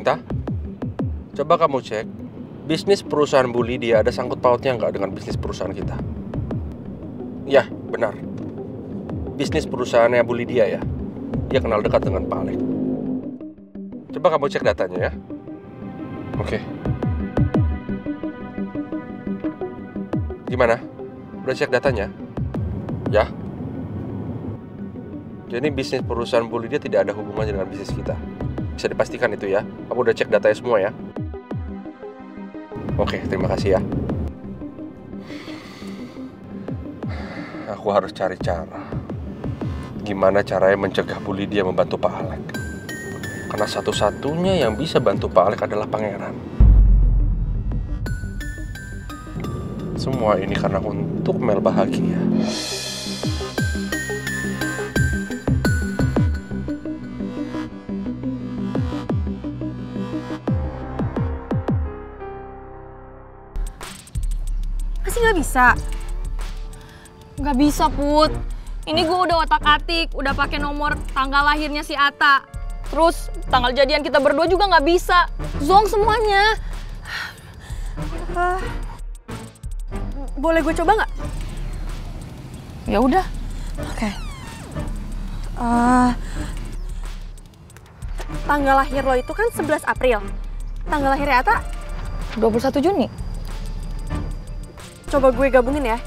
Cinta, coba kamu cek bisnis perusahaan Bu Lydia ada sangkut pautnya nggak dengan bisnis perusahaan kita? Ya, benar. Bisnis perusahaannya Bu Lydia ya. Dia kenal dekat dengan Pak Alek. Coba kamu cek datanya ya. Oke. Gimana? Udah cek datanya? Ya. Jadi bisnis perusahaan Bu Lydia tidak ada hubungannya dengan bisnis kita. Bisa dipastikan itu ya. Kamu udah cek datanya semua ya? Oke, terima kasih ya. Aku harus cari cara. Gimana caranya mencegah Bu Lydia membantu Pak Alek? Karena satu-satunya yang bisa bantu Pak Alek adalah Pangeran. Semua ini karena untuk Mel bahagia. Masih nggak bisa? Nggak bisa, Put. Ini gue udah otak-atik, udah pakai nomor tanggal lahirnya si Ata. Terus tanggal jadian kita berdua juga nggak bisa. Zonk semuanya. Boleh gue coba nggak? Ya udah. Oke. Tanggal lahir lo itu kan 11 April. Tanggal lahirnya Ata 21 Juni. coba gue gabungin ya.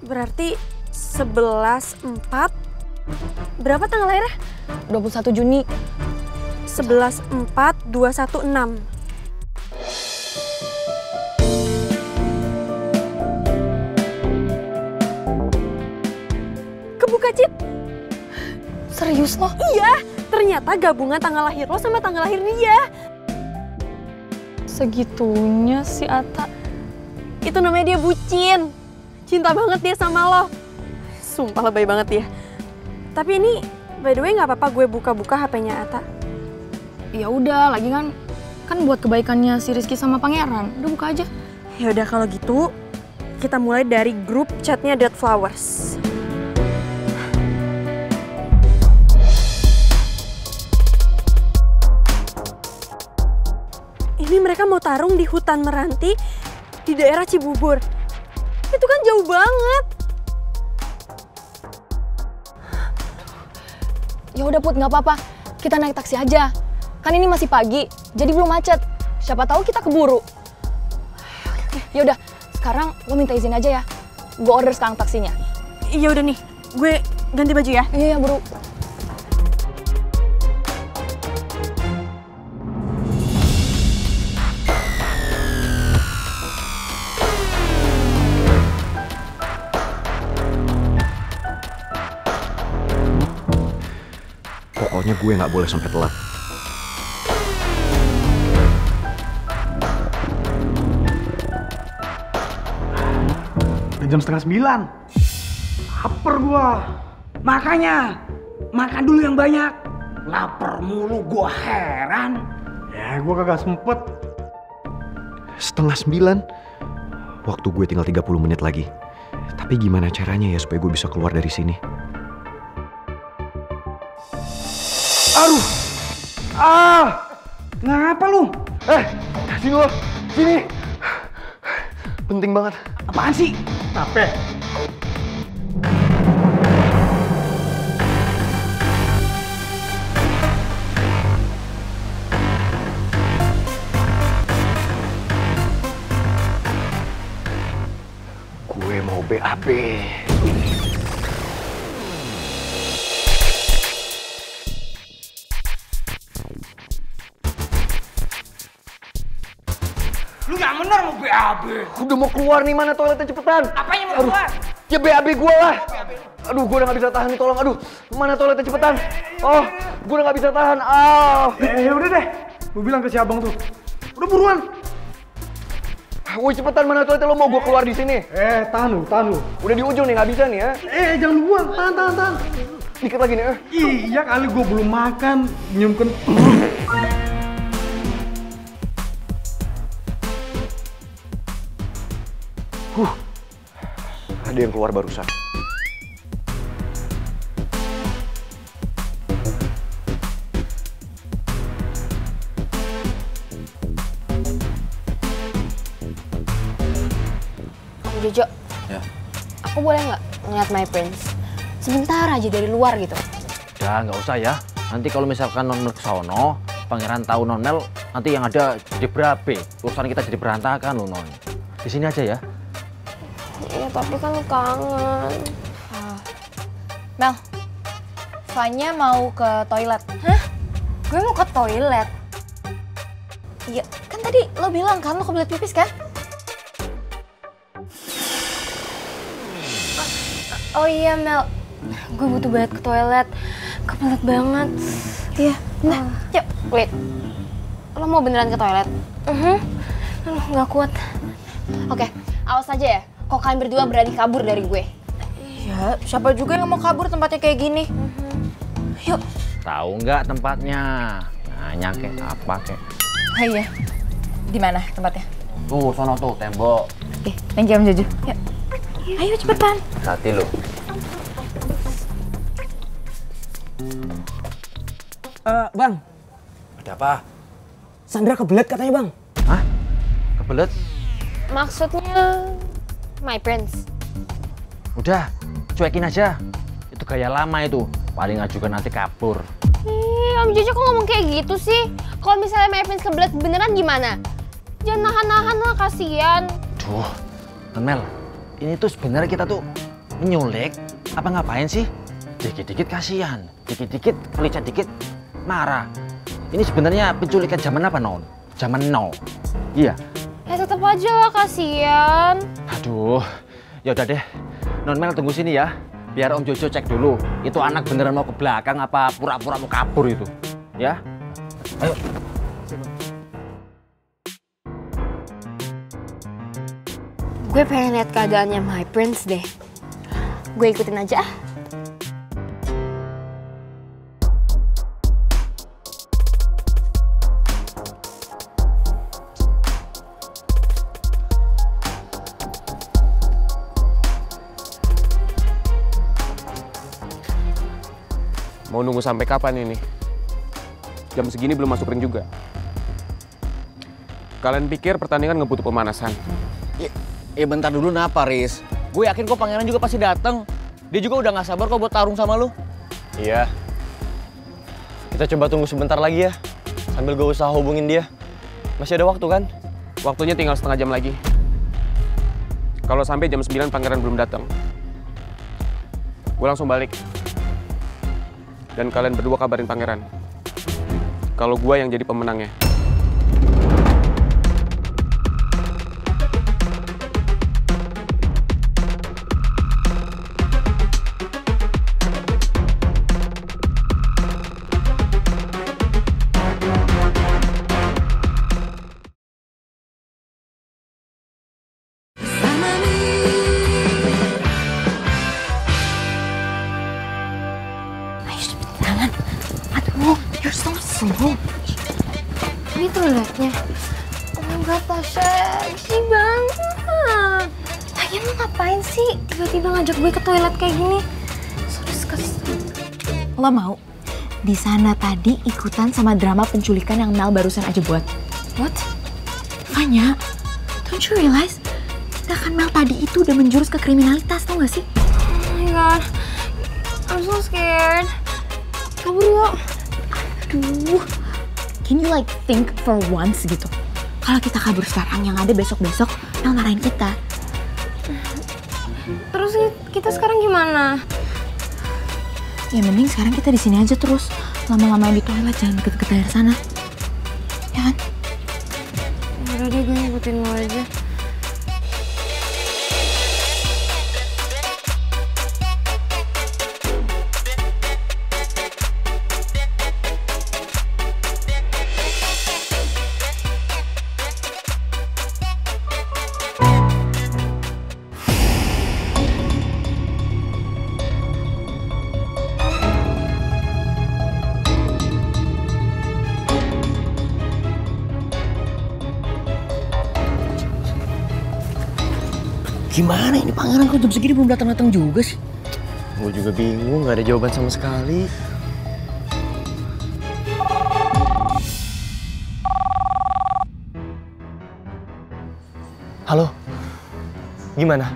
Berarti 11/4. Berapa tanggal lahirnya? 21 Juni. 11/4/216. Kebuka, Cip. Serius lo? Iya, ternyata gabungan tanggal lahir lo sama tanggal lahir dia. Segitunya si Ata. Itu namanya dia bucin. Cinta banget dia sama lo. Sumpah lebay banget dia. Tapi ini, by the way, nggak apa-apa gue buka-buka HP-nya Ata. Ya udah, lagi kan buat kebaikannya si Rizky sama Pangeran. Udah buka aja. Ya udah kalau gitu, kita mulai dari grup chatnya Dead Flowers. Ini mereka mau tarung di hutan Meranti di daerah Cibubur. Itu kan jauh banget. Ya udah Put, nggak apa-apa. Kita naik taksi aja. Kan ini masih pagi, jadi belum macet. Siapa tahu kita keburu. Ya udah, sekarang lo minta izin aja ya. Gue order sekarang taksinya. Iya udah nih, gue ganti baju ya. Iya, buru. Pokoknya gue nggak boleh sampai telat. Udah jam 8:30. Laper gua. Makanya makan dulu yang banyak. Laper mulu gua heran. Ya gua kagak sempet. 8:30. Waktu gue tinggal 30 menit lagi. Tapi gimana caranya ya supaya gue bisa keluar dari sini? Aduh. Ngapa lu? Sini lo, sini. Penting banget. Apaan sih? Apa? Gue mau BAB. Lu yang bener mau BAB. Udah mau keluar nih, mana toiletnya cepetan. Apanya mau keluar? Ya BAB gue lah. Aduh, gue udah gak bisa tahan nih, tolong. Aduh, mana toiletnya cepetan. Oh, gue udah gak bisa tahan. Ya udah deh. Lu bilang ke si abang tuh. Udah buruan. Woi, cepetan, mana toiletnya, lo mau gue keluar di sini. Tahan lu. Udah di ujung nih, gak bisa nih ya. Jangan lu buang. Tahan. Dikit lagi nih. Iya kali gue belum makan. Nyiumkan. Ada yang keluar barusan. Jojo, Ya. aku boleh nggak ngeliat my prince? Sebentar aja dari luar gitu. Udah, nggak usah ya. Nanti kalau misalkan non Mel kesono, pangeran tahu non Mel, nanti yang ada jadi berabe. Urusan kita jadi berantakan loh non. Di sini aja ya. Iya, tapi kan kangen. Mel, Vanya mau ke toilet. Hah? Gue mau ke toilet? Iya, kan tadi lo bilang kan lo kebelet pipis kan? Oh iya, Mel. Gue butuh banget ke toilet. Kebelet banget. Iya, nah, yuk, wait. Lo mau beneran ke toilet? Aduh, nggak kuat. Oke, awas aja ya. Kok kalian berdua berani kabur dari gue? Ya, siapa juga yang mau kabur tempatnya kayak gini? Yuk. Tahu nggak tempatnya? Nanya kek apa kek? Oh iya, di mana tempatnya? Tuh, sono tuh tembok. Oke, thank you Om Jojo. Yuk. Ayo cepetan. Hati lo. Bang, Ada apa? Sandra kebelet katanya bang. Hah? Kebelet? Maksudnya my prince. Udah, cuekin aja. Itu gaya lama itu. Paling ajukan nanti kabur. Ih, Om Jojo kok ngomong kayak gitu sih? Kalau misalnya my prince kebelet beneran gimana? Jangan nahan-nahan lah, kasihan. Duh, Non Mel, ini tuh sebenarnya kita tuh menyulik apa ngapain sih? Dikit-dikit kasihan, dikit-dikit pelicet dikit marah. Ini sebenarnya penculikan zaman apa non? Zaman now. Iya. Ya tetep aja lah, kasihan. Aduh, ya udah deh. Non Mel tunggu sini ya. Biar Om Jojo cek dulu. Itu anak beneran mau ke belakang apa pura-pura mau kabur itu. Ya. Ayo. Gue pengen lihat keadaannya my prince deh. Gue ikutin aja ah. Mau nunggu sampai kapan ini? Jam segini belum masuk ring juga. Kalian pikir pertandingan ngebutuh pemanasan? Ya bentar dulu napa, Riz? Gue yakin kok pangeran juga pasti dateng. Dia juga udah gak sabar kok buat tarung sama lu. Iya. Kita coba tunggu sebentar lagi ya. Sambil gue usaha hubungin dia. Masih ada waktu kan? Waktunya tinggal setengah jam lagi. Kalau sampai jam 9 pangeran belum datang, gue langsung balik. Dan kalian berdua kabarin pangeran kalau gue yang jadi pemenangnya. Ini toiletnya. Oh my god, Tasya, bersih banget. Lagian lo ngapain sih tiba-tiba ngajak gue ke toilet kayak gini? So disgusting. Lo mau? Di sana tadi ikutan sama drama penculikan yang Mel barusan aja buat. What? Vanya, don't you realize? Tindakan Mel tadi itu udah menjurus ke kriminalitas, tau gak sih? Oh my god, I'm so scared. Kabur yuk. Aduh, can you like think for once gitu? Kalau kita kabur sekarang, yang ada besok-besok Mel marahin kita. Terus kita sekarang gimana? Ya mending sekarang kita di sini aja terus. Lama-lama di toilet, jangan deket-deket daerah sana. Ya kan? Udah deh, gue ngikutin lo aja. Gimana ini pangeran kok jam segini belum datang-datang juga sih? Gue juga bingung, gak ada jawaban sama sekali. Halo? Gimana?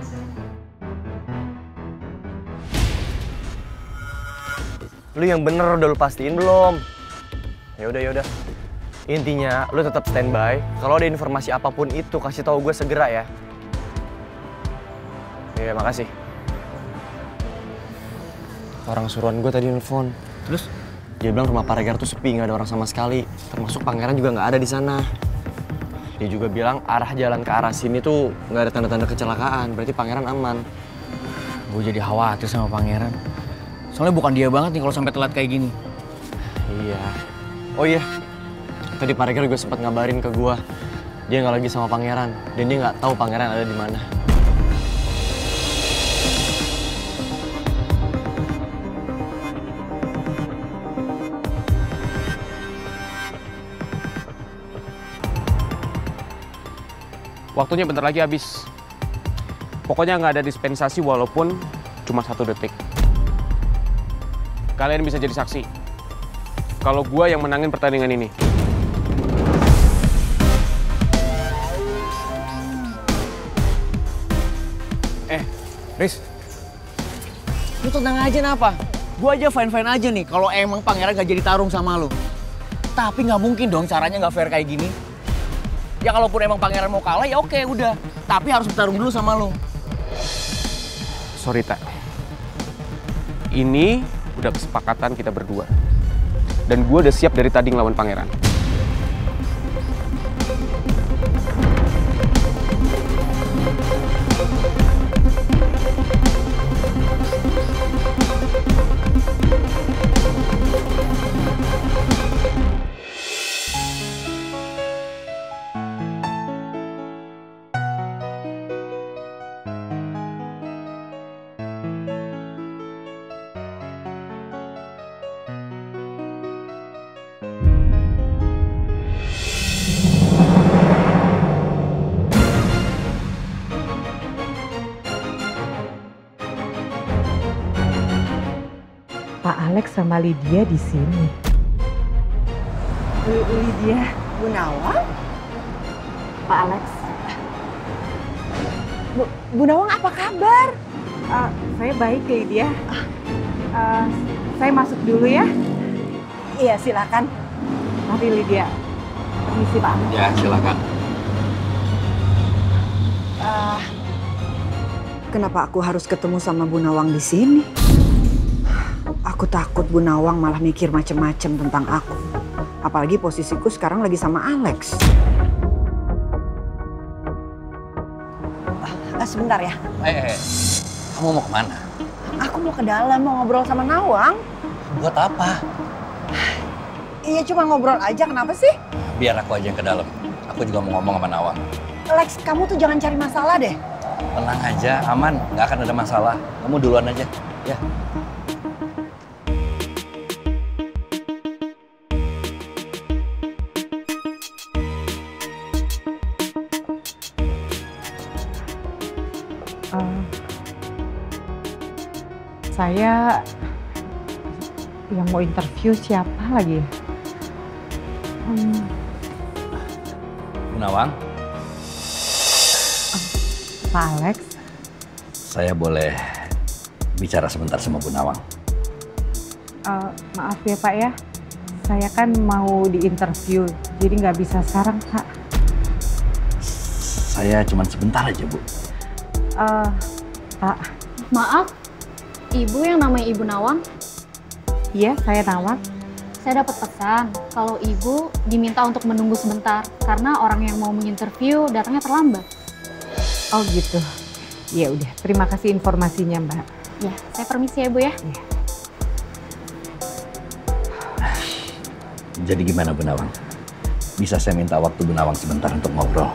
Lu yang bener udah lu pastiin belum? Ya udah. Intinya lu tetap standby. Kalau ada informasi apapun itu kasih tahu gue segera ya. Iya, makasih. Orang suruhan gue tadi nelfon. Terus dia bilang rumah Pak Regar tuh sepi, nggak ada orang sama sekali. Termasuk pangeran juga nggak ada di sana. Dia juga bilang arah jalan ke arah sini tuh nggak ada tanda-tanda kecelakaan. Berarti pangeran aman. Gue jadi khawatir sama pangeran. Soalnya bukan dia banget nih kalau sampai telat kayak gini. Iya. Oh iya. Tadi Pak Regar juga sempat ngabarin ke gue. Dia nggak lagi sama pangeran. Dan dia nggak tahu pangeran ada di mana. Waktunya bentar lagi habis. Pokoknya nggak ada dispensasi walaupun cuma 1 detik. Kalian bisa jadi saksi kalau gua yang menangin pertandingan ini. Riz, lu tenang aja napa? Gue aja fine-fine aja nih kalau emang pangeran gak jadi tarung sama lu. Tapi nggak mungkin dong caranya nggak fair kayak gini. Ya kalaupun emang pangeran mau kalah ya oke udah. Tapi harus bertarung dulu sama lu. Sorry, Tak. Ini udah kesepakatan kita berdua. Dan gue udah siap dari tadi ngelawan pangeran. Pak Alex sama Lydia di sini. Lydia Bunawang? Pak Alex. Bu Nawang apa kabar? Saya baik, Lydia. Saya masuk dulu ya. Iya, silakan. Mari Lydia. Permisi Pak Alex. Ya, silakan. Kenapa aku harus ketemu sama Bu Nawang di sini? Aku takut Bu Nawang malah mikir macem-macem tentang aku. Apalagi posisiku sekarang lagi sama Alex. Sebentar ya. Kamu mau kemana? Aku mau ke dalam, mau ngobrol sama Nawang. Buat apa? Iya, cuma ngobrol aja. Kenapa sih? Biar aku aja yang ke dalam. Aku juga mau ngomong sama Nawang. Alex, kamu tuh jangan cari masalah deh. Tenang aja, aman. Nggak akan ada masalah. Kamu duluan aja, ya. Saya yang mau interview siapa lagi? Bu Nawang, Pak Alex. saya boleh bicara sebentar sama Bu Nawang. Maaf ya Pak ya, saya kan mau diinterview, jadi nggak bisa sekarang Pak. Saya cuma sebentar aja, Bu. Pak. Maaf, Ibu yang namanya Ibu Nawang? Iya, saya Nawang. Saya dapat pesan kalau Ibu diminta untuk menunggu sebentar karena orang yang mau menginterview datangnya terlambat. Oh gitu. Ya udah, terima kasih informasinya Mbak. Ya, saya permisi ya Bu ya. Ya. Jadi gimana Bu Nawang? Bisa saya minta waktu Bu Nawang sebentar untuk ngobrol?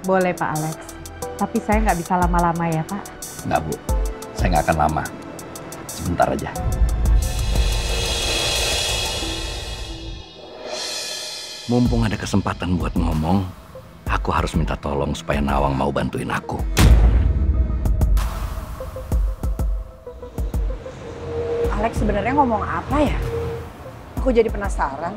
Boleh Pak Alex, tapi saya nggak bisa lama-lama ya Pak. Nggak Bu, saya nggak akan lama. Sebentar aja. Mumpung ada kesempatan buat ngomong, aku harus minta tolong supaya Nawang mau bantuin aku. Alex sebenarnya ngomong apa ya? Aku jadi penasaran.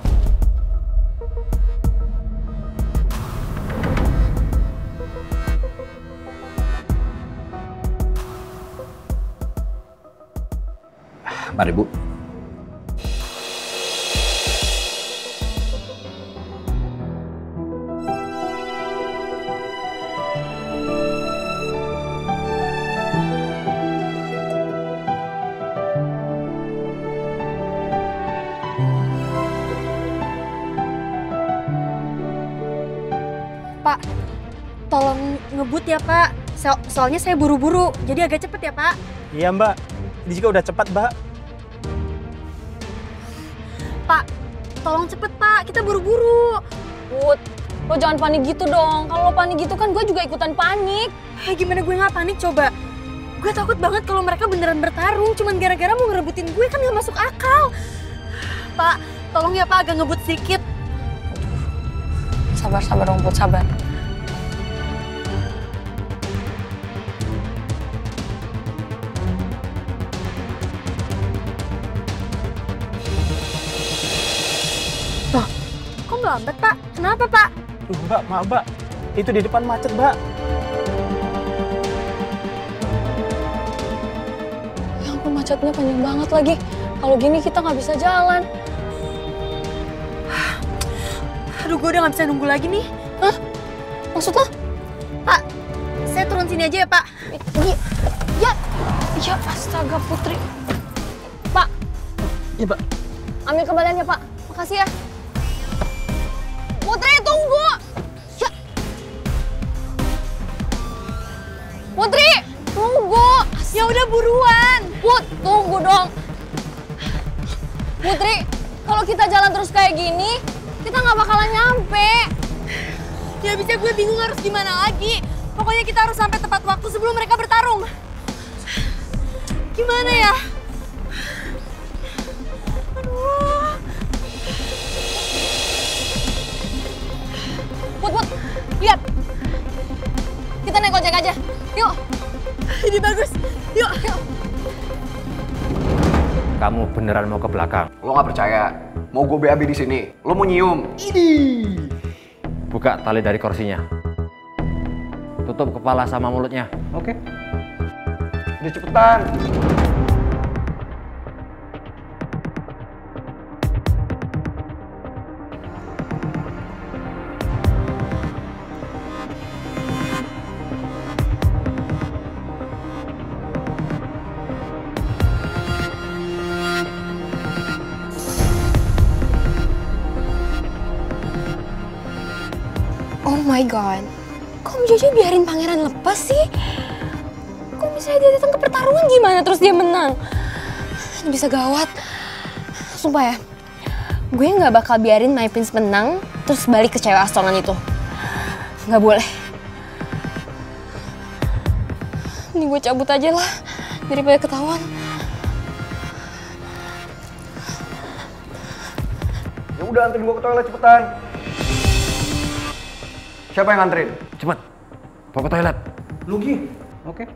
Mari, Bu. Pak, tolong ngebut ya Pak. Soalnya saya buru-buru, jadi agak cepet ya Pak. Iya Mbak, ini juga udah cepat Mbak. Pak, tolong cepet Pak, kita buru-buru. Put, lo jangan panik gitu dong. Kalau lo panik gitu kan gue juga ikutan panik. Gimana gue nggak panik coba? Gue takut banget kalau mereka beneran bertarung, cuman gara-gara mau ngerebutin gue kan nggak masuk akal. Pak, tolong ya Pak agak ngebut sedikit. Sabar dong Put, sabar. Loh, kok melambat Pak? Kenapa Pak? Mbak, maaf Mbak. Itu di depan macet Mbak. Ya ampun, macetnya panjang banget lagi. Kalau gini kita nggak bisa jalan. Aduh, gue udah nggak bisa nunggu lagi nih. Hah? Maksud lo? Pak, saya turun sini aja ya Pak. Ya astaga Putri. Pak. Iya Pak. Ambil kembaliannya Pak. Makasih ya. Putri, tunggu. Ya. Putri, tunggu. Ya udah buruan. Put, tunggu dong. Putri, kalau kita jalan terus kayak gini, kita nggak bakalan nyampe. Ya bisa, gue bingung harus gimana lagi. Pokoknya kita harus sampai tepat waktu sebelum mereka bertarung. Gimana ya? Aduh. Put, lihat. Kita naik ojek aja. Yuk. Ini bagus. Yuk. Kamu beneran mau ke belakang? Lo nggak percaya? Mau gue BAB di sini? Lo mau nyium? Idih. Buka tali dari kursinya. Tutup kepala sama mulutnya. Oke. Udah cepetan. Oh my god, kok Om Jojo biarin pangeran lepas sih? Kok misalnya dia datang ke pertarungan gimana terus dia menang? Ini bisa gawat. Sumpah ya, gue nggak bakal biarin My Prince menang terus balik ke cewek asongan itu. Nggak boleh. Ini gue cabut aja lah, daripada ketahuan. Ya udah, anterin gue ke toilet cepetan. Siapa yang nganterin? Cepet, bawa ke toilet. Lugi. Oke.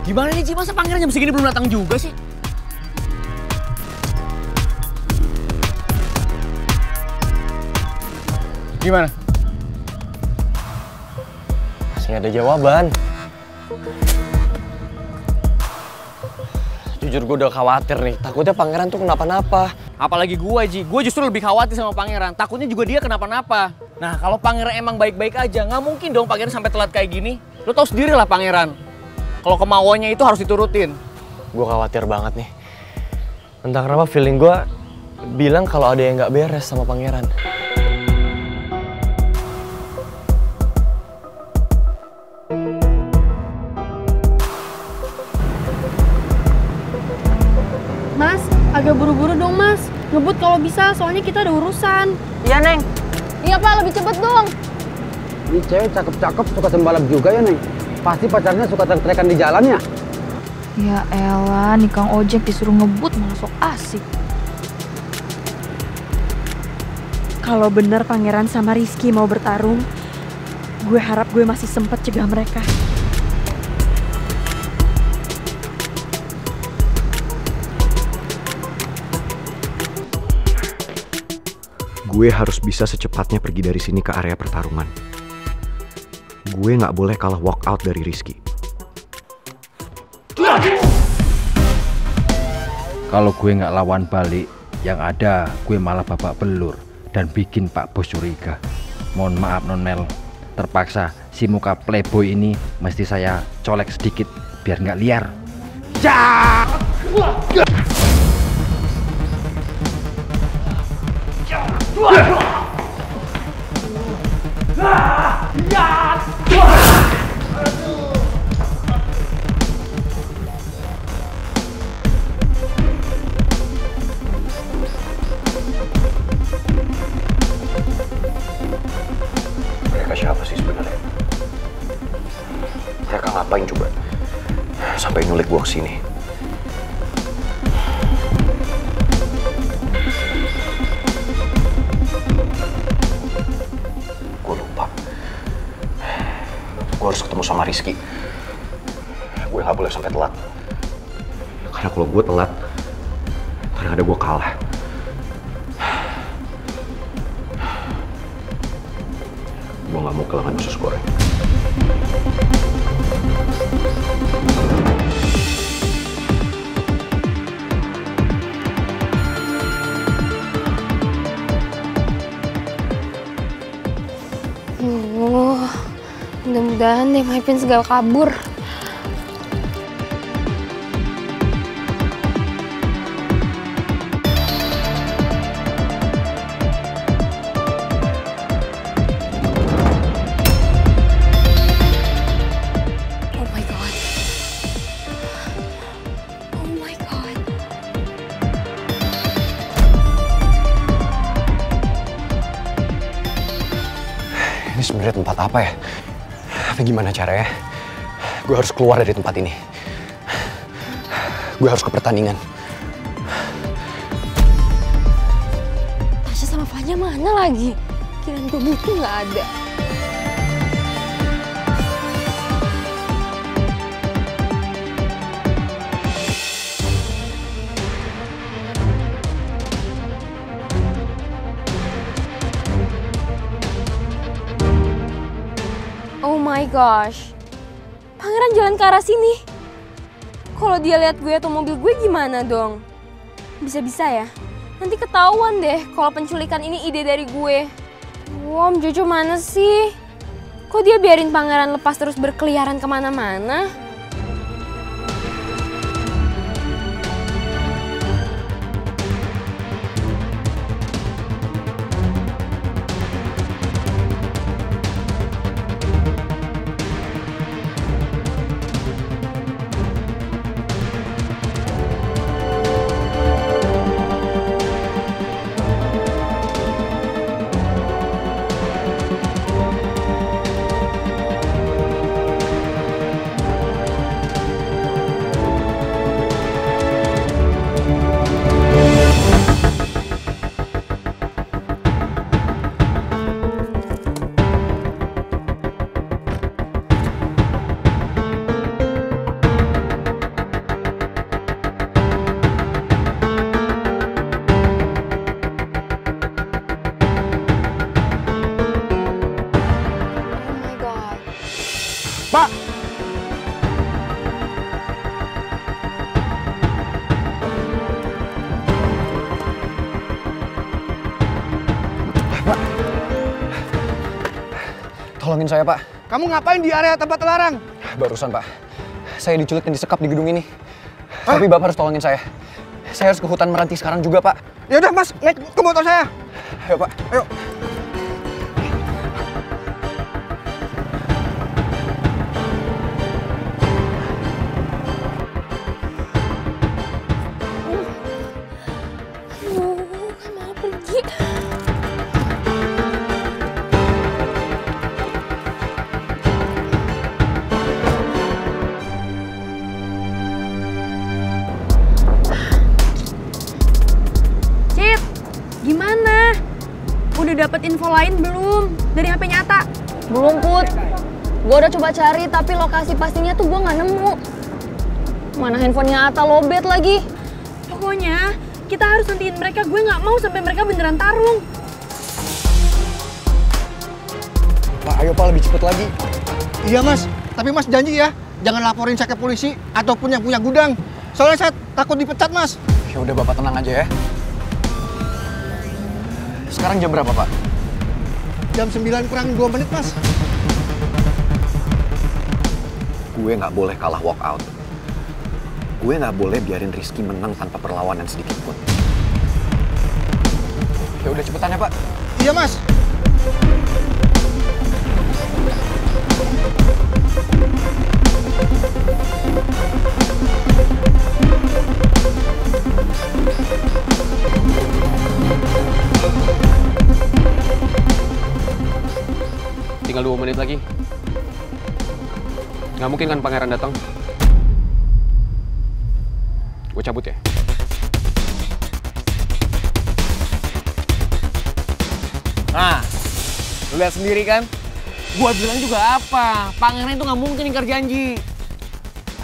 Gimana nih Ci, masa pangeran jam segini belum datang juga sih? Gimana? Masih nggak ada jawaban. Jujur gue udah khawatir nih, takutnya pangeran tuh kenapa-napa. Apalagi gue, Ji. Gue justru lebih khawatir sama pangeran. Takutnya juga dia kenapa-napa. Nah, kalau pangeran emang baik-baik aja, nggak mungkin dong pangeran sampai telat kayak gini. Lo tau sendiri lah pangeran. Kalau kemauannya itu harus diturutin. Gue khawatir banget nih. Entah kenapa feeling gue bilang kalau ada yang nggak beres sama pangeran. Mas, agak buru-buru dong mas. Ngebut kalau bisa, soalnya kita ada urusan. Iya, Neng. Iya pak, lebih cepet dong. Ini cewek cakep-cakep suka sembalap juga ya, Neng. Pasti pacarnya suka trek-trekan di jalan ya? Ya elah, nih Kang Ojek disuruh ngebut malah sok asik. Kalau bener Pangeran sama Rizky mau bertarung, gue harap gue masih sempet cegah mereka. Gue harus bisa secepatnya pergi dari sini ke area pertarungan. Gue nggak boleh kalah walk out dari Rizky. Kalau gue nggak lawan balik, yang ada gue malah babak belur dan bikin Pak Bos curiga. Mohon maaf Non Mel, terpaksa si muka playboy ini mesti saya colek sedikit biar nggak liar. Mereka siapa sih sebenarnya? Mereka ngapain coba? Sampai nyulik gue kesini. Gue lupa. Gue harus ketemu sama Rizky. Gue nggak boleh sampai telat. Karena kalau gue telat, kadang ada gue kalah. Gue nggak mau kehilangan usus goreng. Mudah-mudahan deh My Prince gak kabur. Ini sebenarnya tempat apa ya? Tapi gimana caranya? Gue harus keluar dari tempat ini. Gue harus ke pertandingan. Tasya sama Fanya mana lagi? Kirain gue butuh nggak ada. Oh my gosh, Pangeran jalan ke arah sini. Kalau dia lihat gue atau mobil gue gimana dong? Bisa-bisa ya, nanti ketahuan deh kalau penculikan ini ide dari gue. Wah, Om Jojo mana sih? Kok dia biarin Pangeran lepas terus berkeliaran kemana-mana? Pak! Pak! Tolongin saya, Pak. Kamu ngapain di area tempat terlarang? Barusan, Pak. Saya diculik dan disekap di gedung ini. Tapi Bapak harus tolongin saya. Saya harus ke hutan Meranti sekarang juga, Pak. Ya udah, Mas, naik ke motor saya. Ayo, Pak. Ayo. dapet info lain belum dari HP-nya Atta? Belum, Put. Gue udah coba cari, tapi lokasi pastinya tuh gue nggak nemu. Mana handphonenya Atta lobet lagi. Pokoknya kita harus hentiin mereka. Gue nggak mau sampai mereka beneran tarung. Pak, ayo Pak, lebih cepet lagi. Iya Mas, tapi Mas janji ya, jangan laporin saya ke polisi ataupun yang punya gudang. Soalnya saya takut dipecat Mas. Ya udah Bapak tenang aja ya. Sekarang jam berapa Pak? Jam 9 kurang 2 menit Mas. Gue nggak boleh kalah walk out. Gue nggak boleh biarin Rizky menang tanpa perlawanan sedikit pun. Ya udah cepetan ya Pak. Iya Mas. Tinggal 2 menit lagi. Nggak mungkin kan pangeran datang. Gue cabut ya. Nah, lu lihat sendiri kan? Gua bilang juga apa? Pangeran itu nggak mungkin ingkar janji.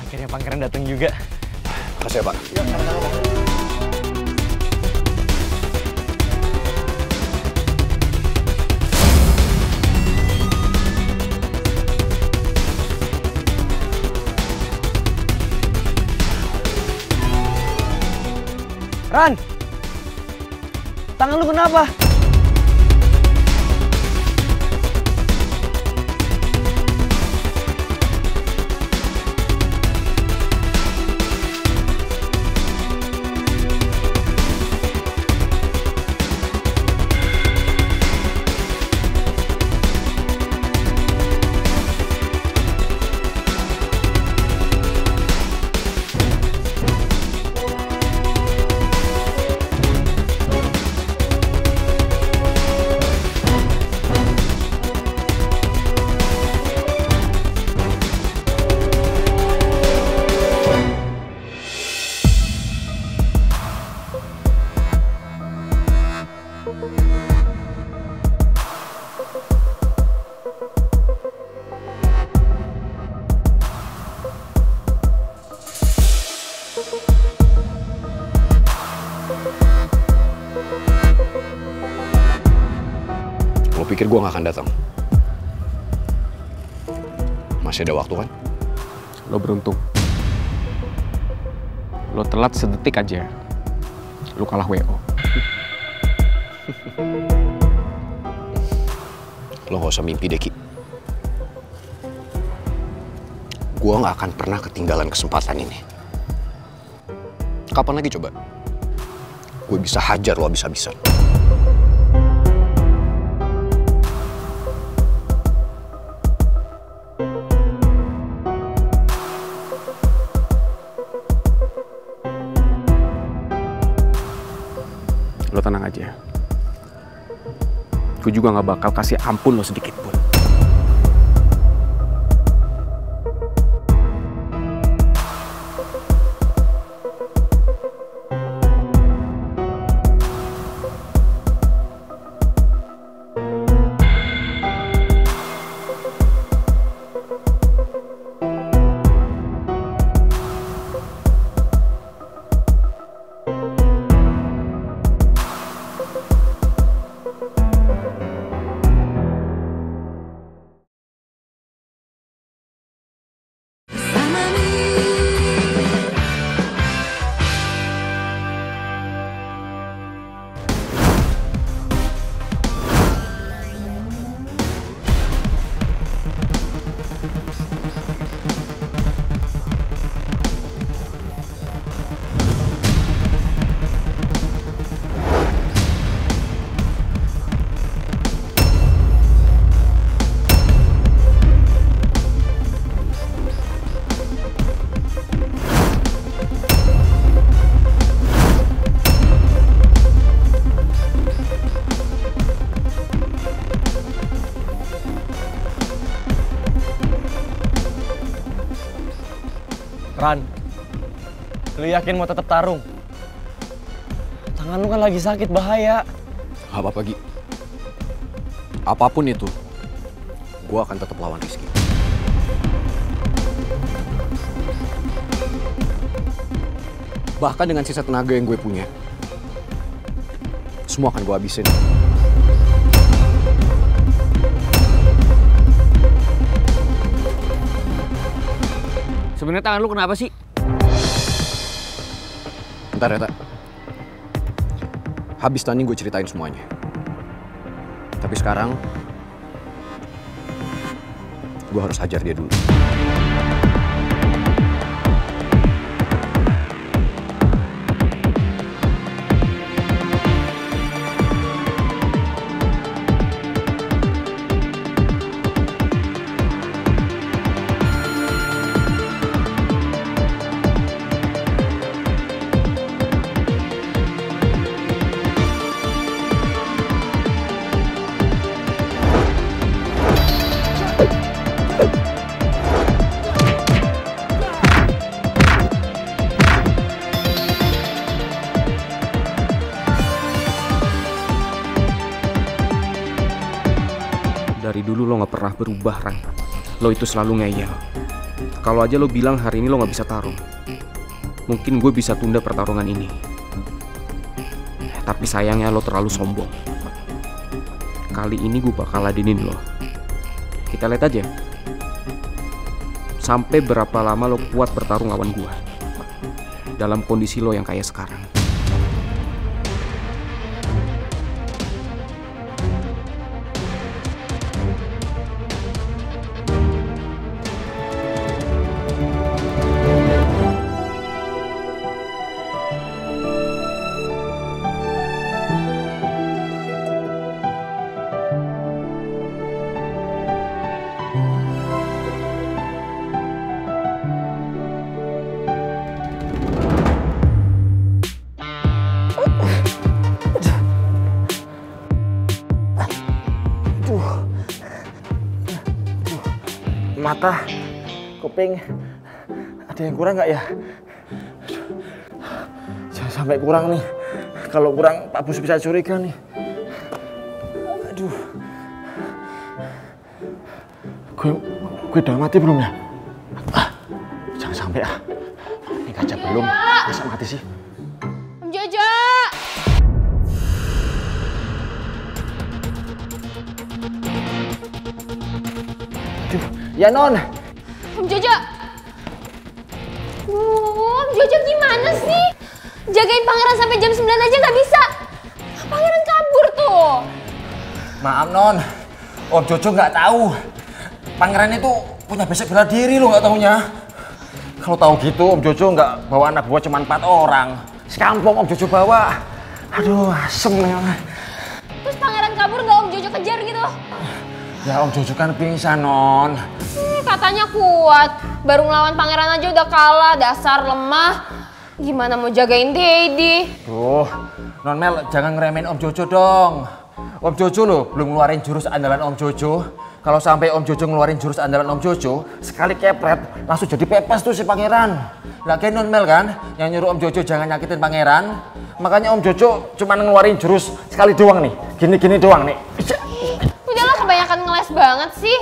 Akhirnya pangeran datang juga. Makasih ya Pak. Ya, sama-sama. Ran, tangan lu kenapa? Lo pikir gue gak akan datang? Masih ada waktu kan? Lo beruntung. Lo telat sedetik aja. Lo kalah WO. Lo gak usah mimpi deh, Ki. Gue gak akan pernah ketinggalan kesempatan ini. Kapan lagi coba? Gue bisa hajar lo habis-habisan. Lo tenang aja. Gue juga gak bakal kasih ampun lo sedikit pun. Ran, lu yakin mau tetap tarung? Tangan lu kan lagi sakit, bahaya. Gak apa-apa, Gi. Apapun itu, gue akan tetap lawan Rizky. Bahkan dengan sisa tenaga yang gue punya, semua akan gue habisin. Sebenarnya tangan lu kenapa sih? Bentar ya, Tak. Habis tanding gue ceritain semuanya. Tapi sekarang, gue harus hajar dia dulu. Dari dulu lo gak pernah berubah, Ran. Lo itu selalu ngeyel. Kalau aja lo bilang hari ini lo gak bisa tarung, mungkin gue bisa tunda pertarungan ini. Tapi sayangnya lo terlalu sombong. Kali ini gue bakal ladenin lo. Kita lihat aja sampai berapa lama lo kuat bertarung lawan gue dalam kondisi lo yang kayak sekarang. Mata, kuping, ada yang kurang nggak ya? Jangan sampai kurang nih. Kalau kurang, Pak Bos bisa curiga nih. Aduh, gue udah mati belum ya? Jangan sampai ah. Ini kaca belum, masa mati sih? Om Jojo! Ya Non. Om Jojo. Om Jojo gimana sih? Jagain pangeran sampai jam 9 aja nggak bisa. Pangeran kabur tuh. Maaf Non, Om Jojo nggak tahu. Pangeran itu punya basic bela diri lo nggak taunya. Kalau tahu gitu Om Jojo nggak bawa anak buah cuma 4 orang. Sekampung Om Jojo bawa. Aduh, asem ya. Terus pangeran kabur nggak Om Jojo kejar gitu? Ya Om Jojo kan pingsan Non. Katanya kuat, baru ngelawan pangeran aja udah kalah, dasar lemah. Gimana mau jagain Daddy? Tuh, Non Mel jangan ngeremehin Om Jojo dong. Om Jojo loh belum ngeluarin jurus andalan Om Jojo. Kalau sampai Om Jojo ngeluarin jurus andalan Om Jojo, sekali kepret langsung jadi pepes tuh si pangeran. Lagian Non Mel kan yang nyuruh Om Jojo jangan nyakitin pangeran. Makanya Om Jojo cuma ngeluarin jurus sekali doang nih. Gini-gini doang nih. Udahlah kebanyakan ngeles banget sih.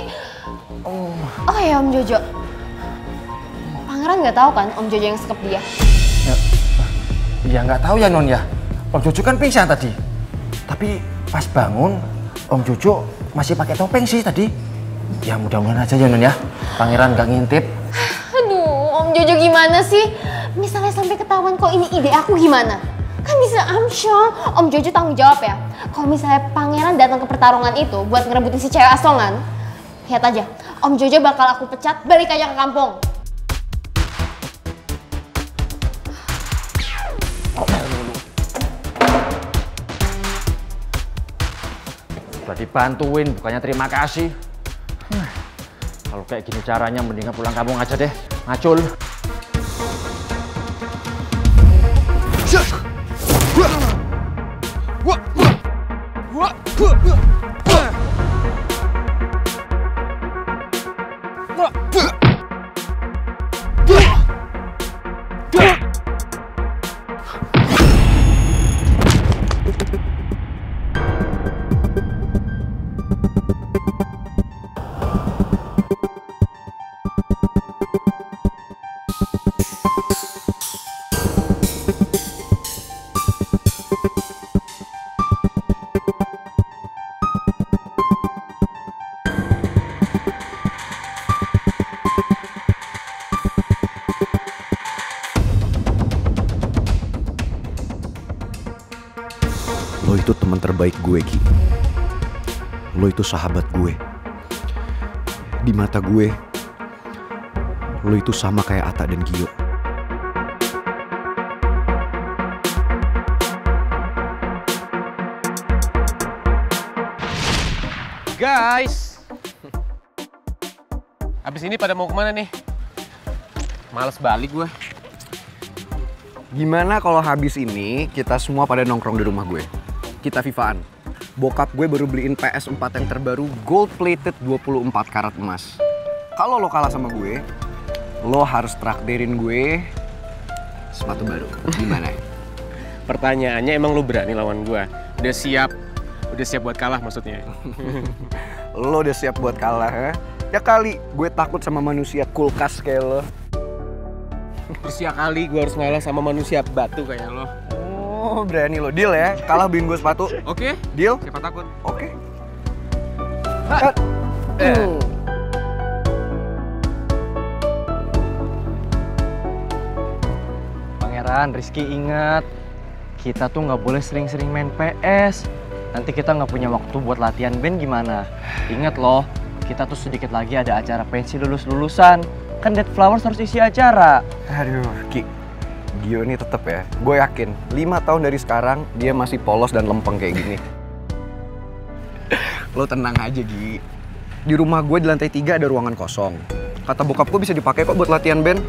Oh ya Om Jojo, pangeran nggak tahu kan Om Jojo yang sekep dia? Ya nggak tahu ya Non ya. Om Jojo kan pingsan tadi. Tapi pas bangun Om Jojo masih pakai topeng sih tadi. Ya mudah-mudahan aja ya Non ya. Pangeran nggak ngintip. Aduh Om Jojo gimana sih? Misalnya sampai ketahuan kok ini ide aku gimana? Kan bisa amsyong. Om Jojo tanggung jawab ya. Kalau misalnya pangeran datang ke pertarungan itu buat ngerebutin si cewek asongan, lihat aja, Om Jojo bakal aku pecat, balik aja ke kampung. Udah dibantuin, bukannya terima kasih. Kalau kayak gini caranya mendingan pulang kampung aja deh, ngacul. Lo itu teman terbaik gue, Ki. Lo itu sahabat gue. Di mata gue, lo itu sama kayak Atta dan Gio. Guys, habis ini pada mau kemana nih? Males balik gue. Gimana kalau habis ini kita semua pada nongkrong di rumah gue? Kita Vivaan. Bokap gue baru beliin PS4 yang terbaru gold plated 24 karat emas. Kalau lo kalah sama gue, lo harus traktirin gue sepatu baru. Gimana? Pertanyaannya, emang lu berani lawan gue? Udah siap buat kalah maksudnya? Lo udah siap buat kalah, ya? Ya kali gue takut sama manusia kulkas kayak lo. Terus ya kali gue harus ngalah sama manusia batu kayak lo. Oh, berani lo. Deal ya? Kalah beliin gue sepatu. Oke. Deal? Siapa takut? Oke. Pangeran, Rizky ingat, kita tuh nggak boleh sering-sering main PS. Nanti kita nggak punya waktu buat latihan band gimana? Ingat loh, kita tuh sedikit lagi ada acara pensi lulus-lulusan. Kan Dead Flowers harus isi acara. Aduh, Ki. Gio ini tetep ya. Gue yakin 5 tahun dari sekarang dia masih polos dan lempeng kayak gini. Lo tenang aja, Gi. Di rumah gue di lantai 3 ada ruangan kosong. Kata bokap gue bisa dipakai kok buat latihan band.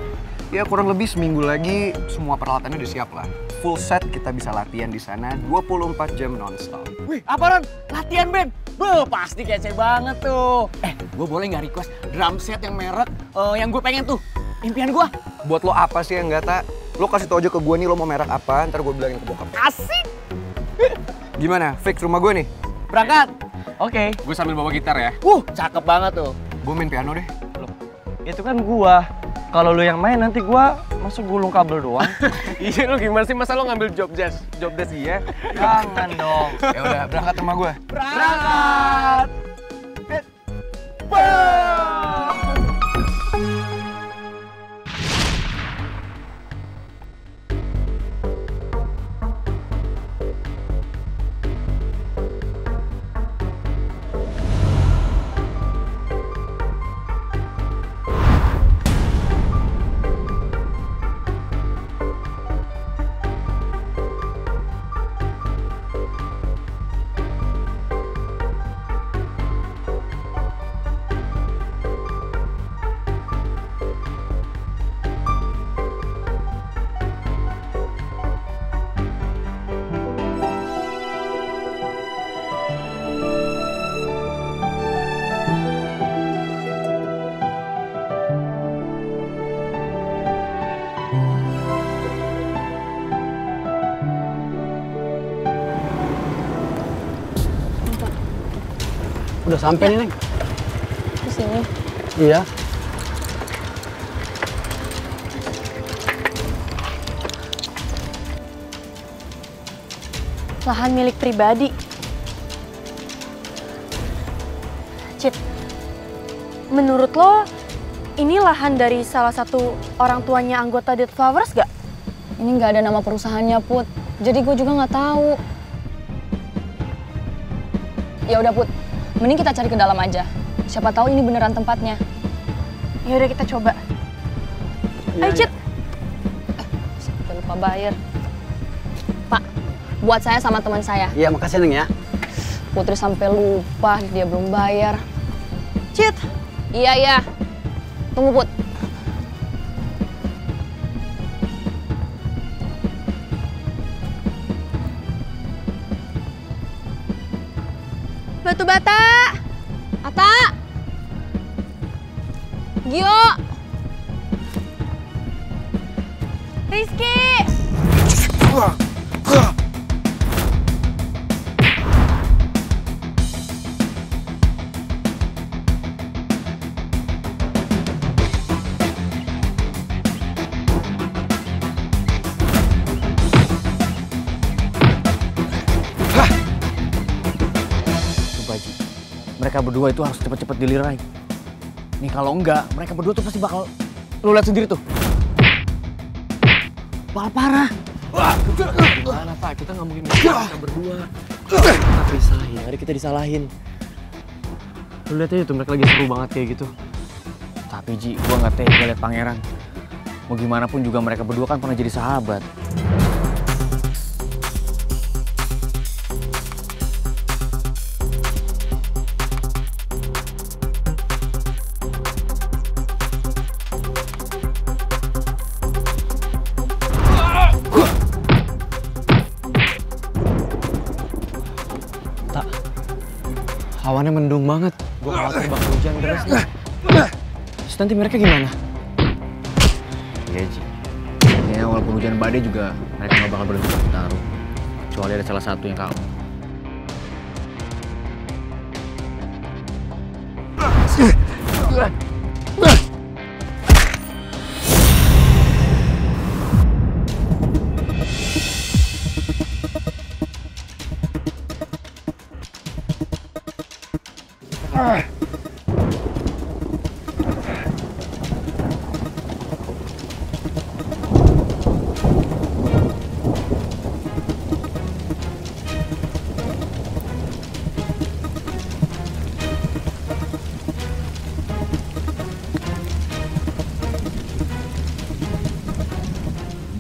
Ya kurang lebih seminggu lagi semua peralatannya udah siap lah. Full set kita bisa latihan di sana 24 jam nonstop. Wih, apa Ron? Latihan band? Beuh, pasti kece banget tuh. Gue boleh nggak request drum set yang merek yang gue pengen tuh? Impian gue. Buat lo apa sih yang nggak, Tak? Lo kasih tau aja ke gue nih lo mau merek apa, ntar gue bilangin ke bokap. Asik! Gimana? Fix rumah gue nih? Berangkat? Oke. Gue sambil bawa gitar ya. Cakep banget tuh. Gue main piano deh. Loh, itu kan gua. Kalau lu yang main nanti gua masuk gulung kabel doang. Iya, lu gimana sih? Masa lo ngambil job desk dia? Jangan dong. Ya udah, berangkat sama gue. Berangkat! Udah sampai nih, Neng. Di sini. Iya. Lahan milik pribadi. Cit, menurut lo ini lahan dari salah satu orang tuanya anggota Dead Flowers gak? Ini nggak ada nama perusahaannya, Put. Jadi gue juga nggak tahu. Ya udah, Put. Mending kita cari ke dalam aja. Siapa tahu ini beneran tempatnya. Ya udah kita coba. Ayo, Cit. Sampai lupa bayar. Pak, buat saya sama teman saya. Iya, makasih, Neng ya. Putri sampai lupa dia belum bayar. Cit. Iya. Tunggu, Put. Batu bata. Atta! Gio! Rizky. Mereka berdua itu harus cepet-cepet dilirai. Nih kalau enggak, mereka berdua tuh pasti bakal... Lu lihat sendiri tuh. Bakal parah. Gimana, Pak? Kita nggak mungkin mereka berdua. Tapi disalahin, ada kita disalahin. Lu lihat aja tuh mereka lagi seru banget kayak gitu. Tapi Ji, gua nggak tega liat pangeran. Mau gimana pun juga mereka berdua kan pernah jadi sahabat. Hawannya mendung banget. Gue khawatir bakal hujan deras nih. Terus nanti mereka gimana? Iya Ji. Kayaknya walaupun hujan badai juga mereka nggak bakal berhenti bertarung. Kecuali ada salah satu yang kalah.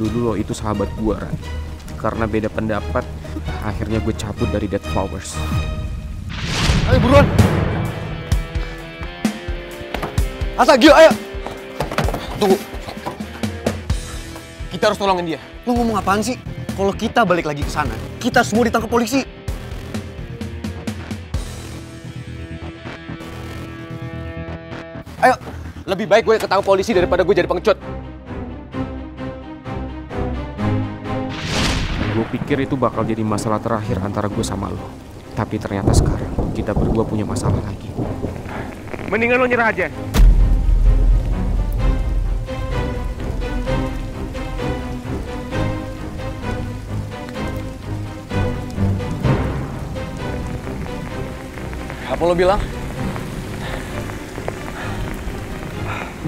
Dulu lo itu sahabat gue, Ran. Karena beda pendapat, akhirnya gue cabut dari Dead Flowers. Ayo buruan! Asa, Gio, ayo! Tunggu. Kita harus tolongin dia. Lo ngomong apaan sih? Kalau kita balik lagi ke sana, kita semua ditangkap polisi. Ayo, lebih baik gue ketangkap polisi daripada gue jadi pengecut. Gue pikir itu bakal jadi masalah terakhir antara gue sama lo. Tapi ternyata sekarang kita berdua punya masalah lagi. Mendingan lo nyerah aja. Apa lo bilang?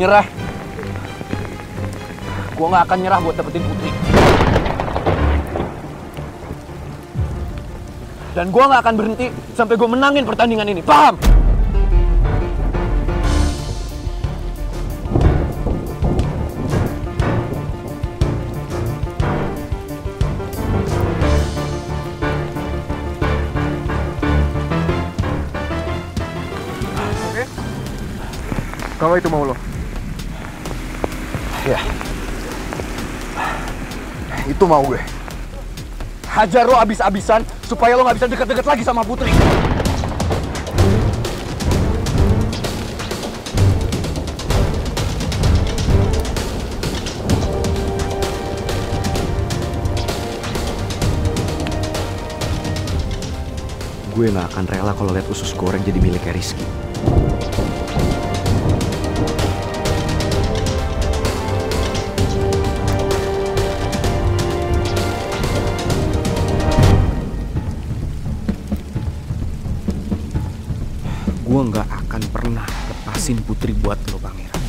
Nyerah. Gue gak akan nyerah buat dapetin Putri. Dan gue gak akan berhenti sampai gue menangin pertandingan ini, paham? Oke? Kalau itu mau lo? Ya. Itu mau gue. Hajar lo abis-abisan supaya lo gak bisa deket-deket lagi sama Putri. Gue gak akan rela kalau lihat usus goreng jadi miliknya Rizky. Gue nggak akan pernah lepasin Putri buat lo, Pangeran.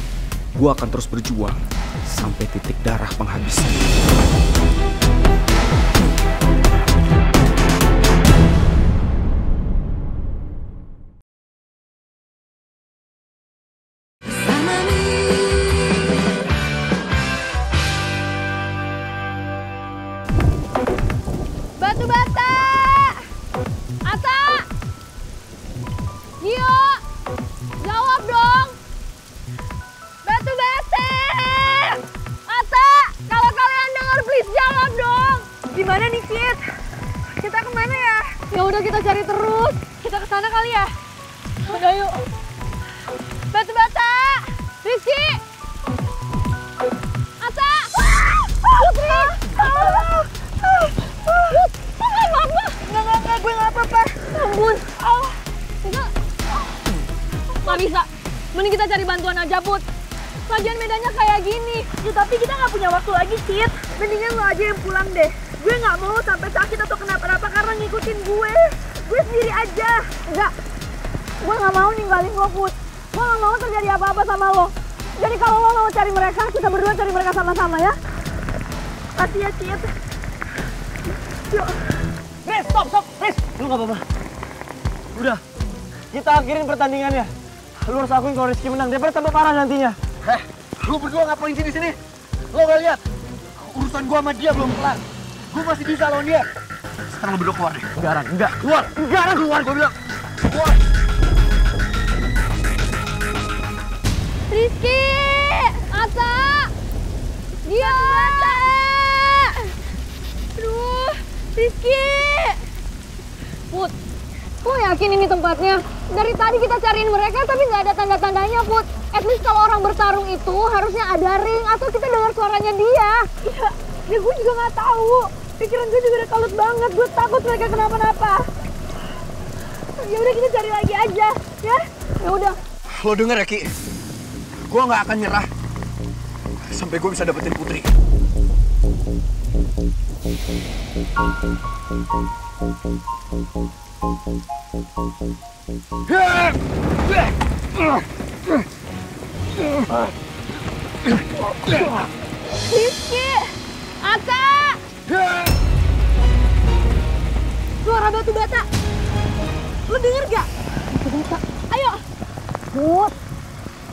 Gue akan terus berjuang sampai titik darah penghabisan. Batu bata! Ata! Gio! Jawab dong! Batu bata! Ata! Kalau kalian dengar please jawab dong! Gimana nih Kit? Kita kemana ya? Ya udah kita cari terus. Kita ke sana kali ya? Udah yuk. Batu bata! Rizky! Ata! Putri! Enggak, gue nggak apa-apa. Ampun. Enggak. Nggak bisa. Mending kita cari bantuan aja, Put. Lagian medannya kayak gini. Ya, tapi kita nggak punya waktu lagi, Kit. Mendingan lo aja yang pulang deh. Gue nggak mau sampai sakit atau kenapa-napa karena ngikutin gue. Gue sendiri aja. Enggak. Gue nggak mau ninggalin lo, Put. Gue nggak mau terjadi apa-apa sama lo. Jadi kalau lo mau cari mereka, kita berdua cari mereka sama-sama ya. Kasih ya, Kit. Yuk. Riz, stop, Riz. Lu nggak apa-apa. Udah, kita akhirin pertandingannya. Lu harus akuin kalau Rizky menang, daripada tambah parah nantinya. Lu berdua ngapain sini? Lo gak lihat? Urusan gua sama dia belum kelar. Gua masih bisa lawan dia. Sekarang lo berdua keluar deh. Enggak. Keluar, gua bilang. Keluar. Rizky! Ata! Dia! Aduh, Rizky! Put, lo yakin ini tempatnya? Dari tadi kita cariin mereka tapi nggak ada tanda-tandanya, Put. At least kalau orang bertarung itu harusnya ada ring atau kita dengar suaranya dia. Iya, ya gue juga nggak tahu. Pikiran gue juga udah kalut banget. Gue takut mereka kenapa-napa. Ya udah kita cari lagi aja, ya. Ya udah. Lo denger ya, Ki? Gue nggak akan nyerah sampai gue bisa dapetin Putri. Rizky! Ata! Suara batu bata! Lo denger gak? Batu bata. Ayo! Put,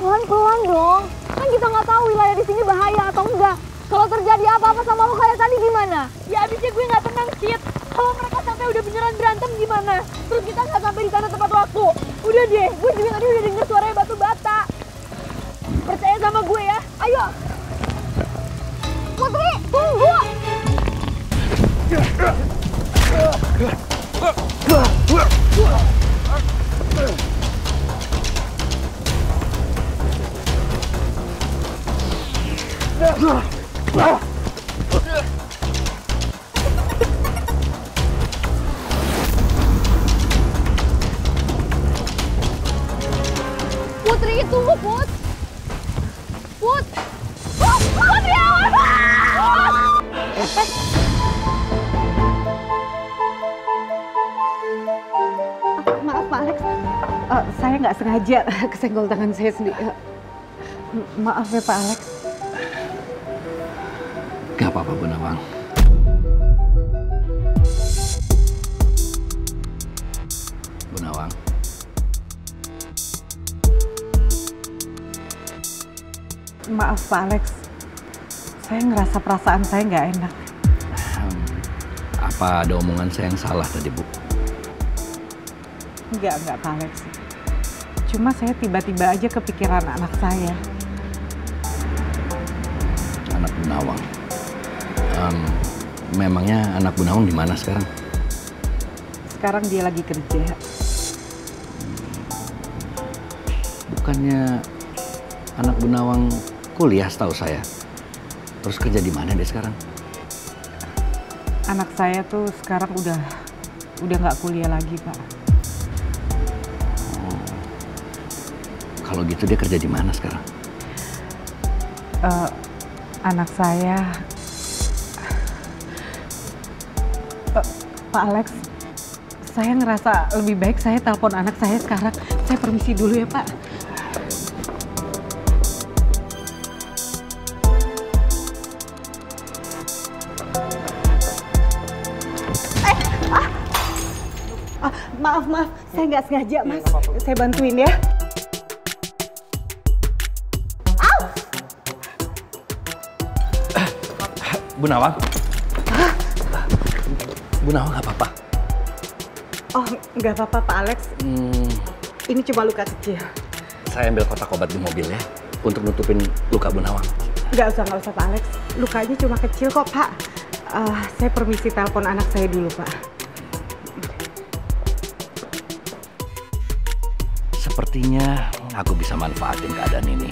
pelan-pelan dong. Kan kita nggak tahu wilayah di sini bahaya atau enggak. Kalau terjadi apa-apa sama lo kayak tadi gimana? Ya abisnya gue nggak tenang, Kit. Kalau mereka sampai udah beneran berantem gimana? Terus kita nggak sampai di sana tepat waktu. Udah deh, gue juga tadi udah denger suaranya batu bata. Percaya sama gue ya. Ayo. Putri, tunggu. Putri, tunggu, Put. Put. Putri, awas! Maaf Pak Alex, saya nggak sengaja kesenggol tangan saya sendiri. Maaf ya Pak Alex. Gak apa-apa Bu Nawang. Bu Nawang. Maaf Pak Alex, saya ngerasa perasaan saya nggak enak. Apa ada omongan saya yang salah tadi Bu? Enggak Pak Alex. Cuma saya tiba-tiba aja kepikiran anak saya. Anak Bu Nawang. Memangnya anak Bu Nawang di mana sekarang? Sekarang dia lagi kerja. Bukannya anak Bu Nawang kuliah setahu saya. Terus kerja di mana dia sekarang? Anak saya tuh sekarang udah nggak kuliah lagi Pak. Kalau gitu dia kerja di mana sekarang? Anak saya, Pak Alex, saya ngerasa lebih baik saya telepon anak saya sekarang. Saya permisi dulu ya Pak. Maaf, saya nggak sengaja Mas. Saya bantuin ya. Bu Nawang? Bu Nawang nggak apa-apa? Oh, nggak apa-apa Pak Alex. Ini cuma luka kecil. Saya ambil kotak obat di mobil ya, untuk nutupin luka Bu Nawang. Nggak usah Pak Alex. Lukanya cuma kecil kok Pak. Saya permisi telepon anak saya dulu Pak. Sepertinya aku bisa manfaatin keadaan ini.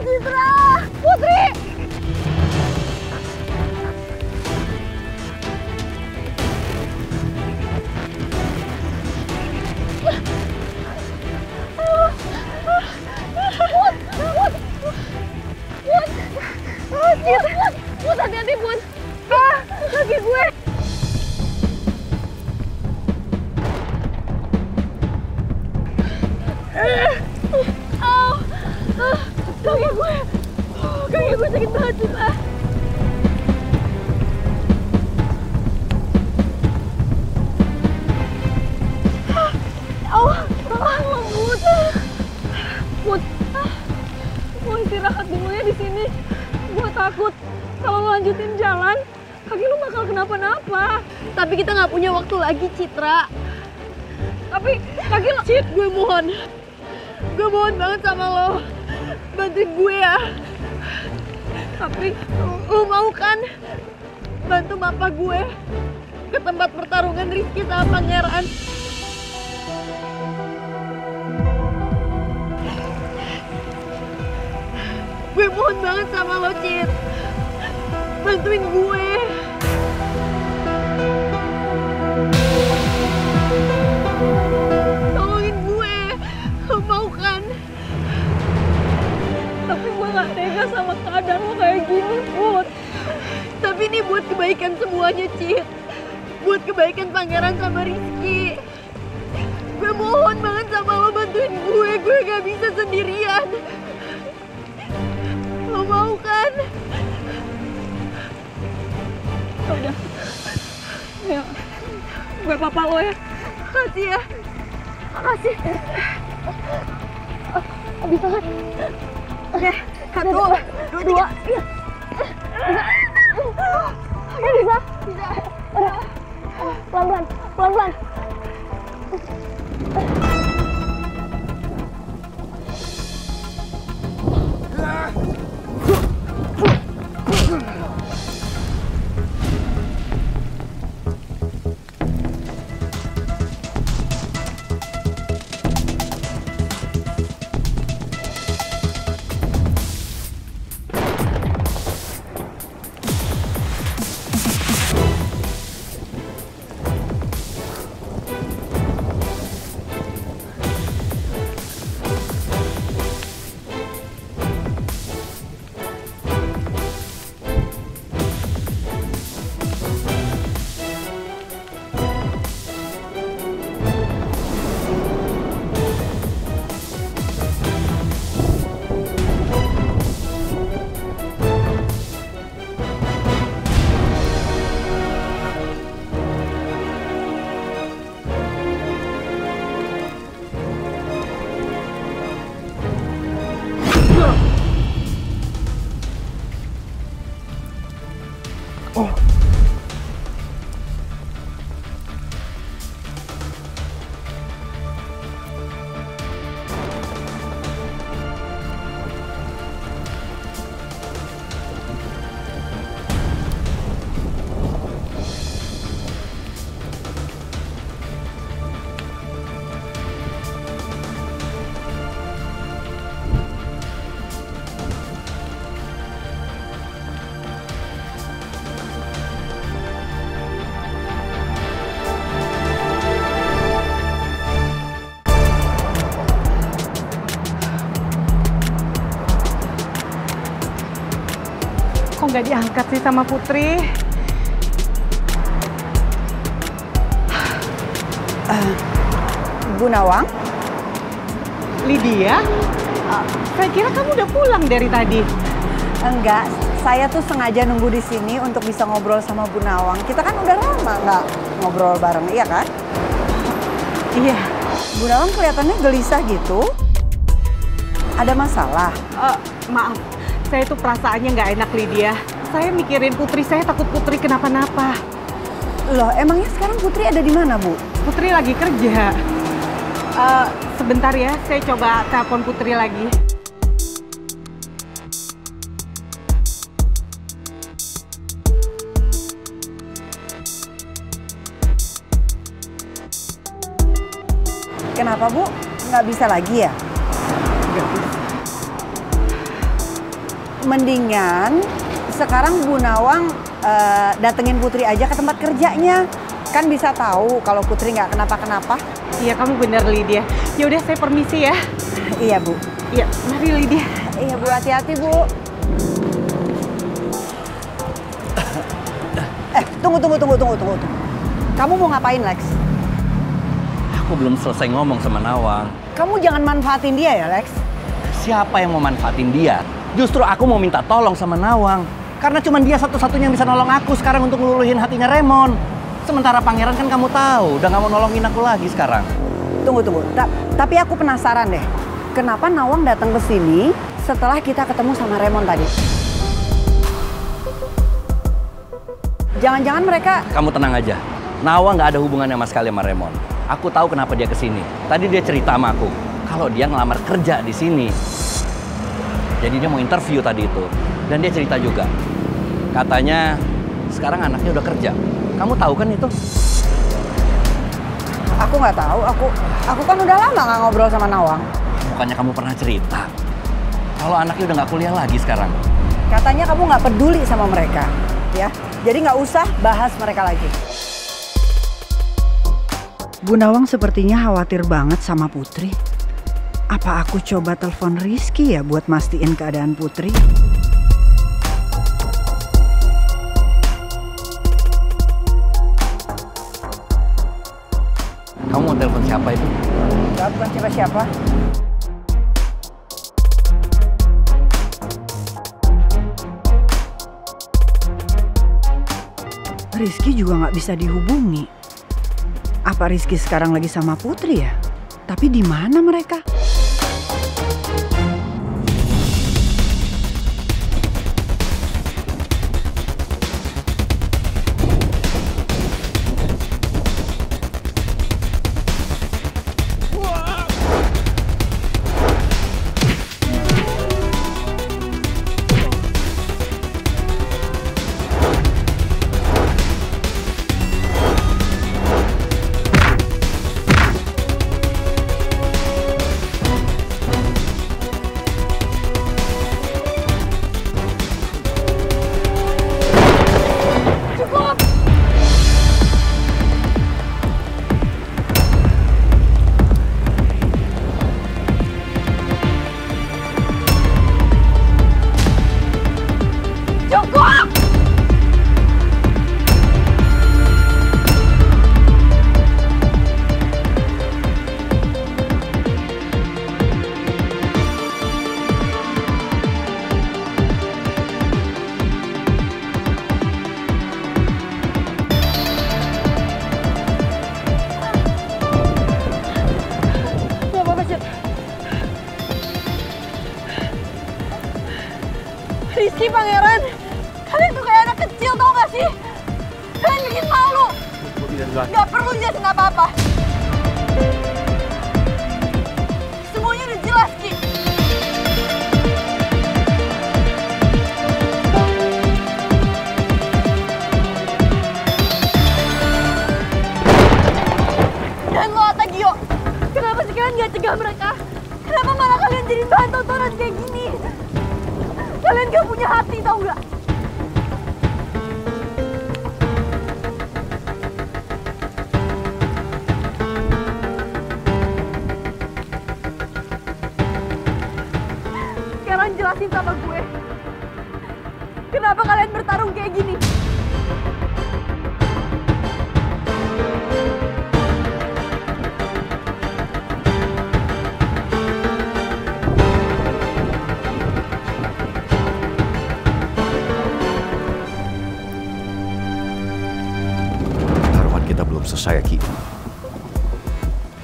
Citra! Putri! Put, hati-hati Put. Kaki gue! Kaki gue sakit banget sih, Pak. Mut, mau istirahat dulu ya di sini. Gue takut kalau lo lanjutin jalan, kaki lo bakal kenapa-napa. Tapi kita nggak punya waktu lagi, Citra. Tapi kaki lo, Cit, gue mohon banget sama lo, bantuin gue ya. Tapi lo mau kan bantu bapak gue ke tempat pertarungan Rizky sama Pangeran? Gue mohon banget sama lo, Cit. Bantuin gue. Tolongin gue. Lo mau kan? Tapi gue gak tega sama keadaan lo kayak gini, Put. Tapi ini buat kebaikan semuanya, Cit. Buat kebaikan Pangeran sama Rizky. Gue mohon banget sama lo, bantuin gue. Gue gak bisa sendirian. Lo mau kan? Udah. Ayo. Gue papa lo ya. Makasih ya. Makasih. Bisa kan? Oke. 1, 2, 3. Iya. Bisa. Bisa. Pelan-pelan. Pelan-pelan. Kok nggak diangkat sih sama Putri? Bu Nawang? Lydia? Saya kira kamu udah pulang dari tadi. Enggak, saya tuh sengaja nunggu di sini untuk bisa ngobrol sama Bu Nawang. Kita kan udah lama nggak ngobrol bareng, iya kan? Iya. Bu Nawang kelihatannya gelisah gitu. Ada masalah? Maaf, saya tuh perasaannya nggak enak, Lydia. Saya mikirin Putri, saya takut Putri kenapa-napa. Loh, emangnya sekarang Putri ada di mana, Bu? Putri lagi kerja. Sebentar ya, saya coba telepon Putri lagi. Kenapa, Bu? Nggak bisa lagi ya? Nggak bisa. Mendingan sekarang Bu Nawang datengin Putri aja ke tempat kerjanya. Kan bisa tahu kalau Putri nggak kenapa-kenapa. Iya, kamu bener, Lydia. Ya udah, saya permisi ya. Iya, Bu. Iya, mari Lydia. Iya, Bu, hati-hati, Bu. tunggu. Kamu mau ngapain, Lex? Aku belum selesai ngomong sama Nawang. Kamu jangan manfaatin dia ya, Lex. Siapa yang mau manfaatin dia? Justru aku mau minta tolong sama Nawang. Karena cuma dia satu-satunya yang bisa nolong aku sekarang untuk ngeluluhin hatinya Raymond. Sementara Pangeran kan kamu tahu, udah gak mau nolongin aku lagi sekarang. Tunggu. Tapi aku penasaran deh. Kenapa Nawang datang ke sini setelah kita ketemu sama Raymond tadi? Jangan-jangan mereka... Kamu tenang aja. Nawang gak ada hubungannya sama sekali sama Raymond. Aku tahu kenapa dia kesini. Tadi dia cerita sama aku kalau dia ngelamar kerja di sini. Jadi dia mau interview tadi itu. Dan dia cerita juga. Katanya sekarang anaknya udah kerja. Kamu tahu kan itu? Aku nggak tahu. Aku kan udah lama nggak ngobrol sama Nawang. Bukannya kamu pernah cerita kalau anaknya udah nggak kuliah lagi sekarang? Katanya kamu nggak peduli sama mereka, ya. Jadi nggak usah bahas mereka lagi. Bu Nawang sepertinya khawatir banget sama Putri. Apa aku coba telepon Rizky ya buat mastiin keadaan Putri? Kamu mau telepon siapa itu? Enggak, bukan siapa-siapa. Rizky juga nggak bisa dihubungi. Apa Rizky sekarang lagi sama Putri ya? Tapi di mana mereka? Rizky, Pangeran, kalian tuh kayak anak kecil, tau gak sih? Kalian bikin malu. Gak perlu jelasin apa-apa. Semuanya udah jelas, Ki. Dan lo, Atagio, kenapa sih kalian gak cegah mereka? Kenapa malah kalian jadi bahan tontonan kayak gini? Kalian gak punya hati, tau gak? Sekarang jelasin sama gue. Kenapa kalian bertarung kayak gini? Selesai, Ki.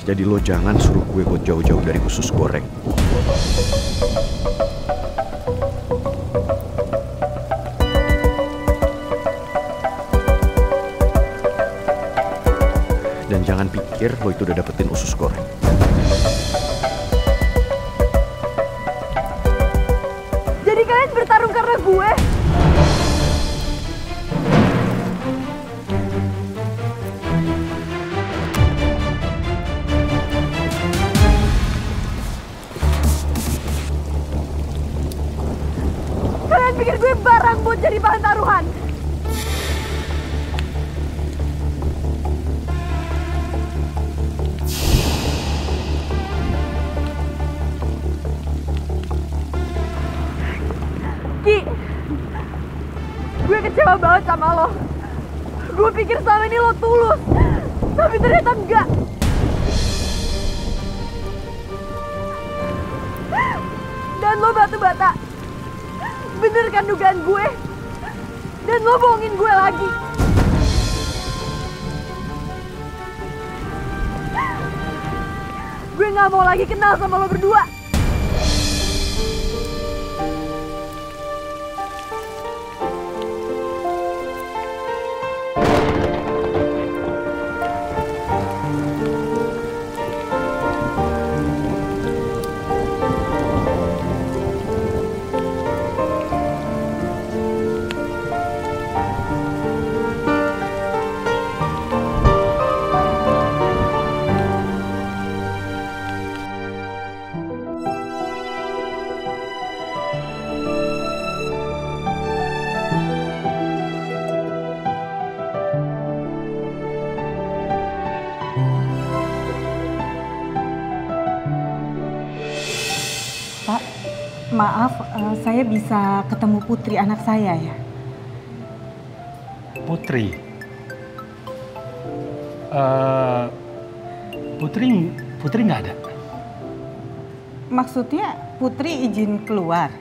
Jadi lo jangan suruh gue buat jauh-jauh dari usus goreng. Dan jangan pikir lo itu udah dapetin usus goreng. Jadi kalian bertarung karena gue? Pikir gue barang buat jadi bahan taruhan. Ki, gue kecewa banget sama lo. Gue pikir selama ini lo tulus, tapi ternyata enggak. Dan lo batu-bata. Bener kan dugaan gue? Dan lo bohongin gue lagi. Gue gak mau lagi kenal sama lo berdua. Pak, maaf, saya bisa ketemu Putri anak saya ya? Putri? Putri nggak ada. Maksudnya Putri izin keluar?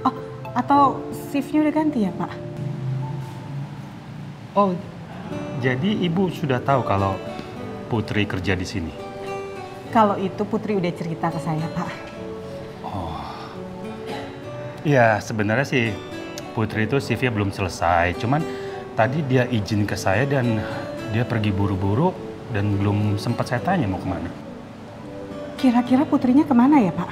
Oh, atau shiftnya udah ganti ya Pak? Oh, jadi Ibu sudah tahu kalau Putri kerja di sini? Kalau itu Putri udah cerita ke saya Pak. Ya sebenarnya sih Putri itu CV-nya belum selesai, cuman tadi dia izin ke saya dan dia pergi buru-buru dan belum sempat saya tanya mau kemana. Kira-kira Putrinya kemana ya Pak?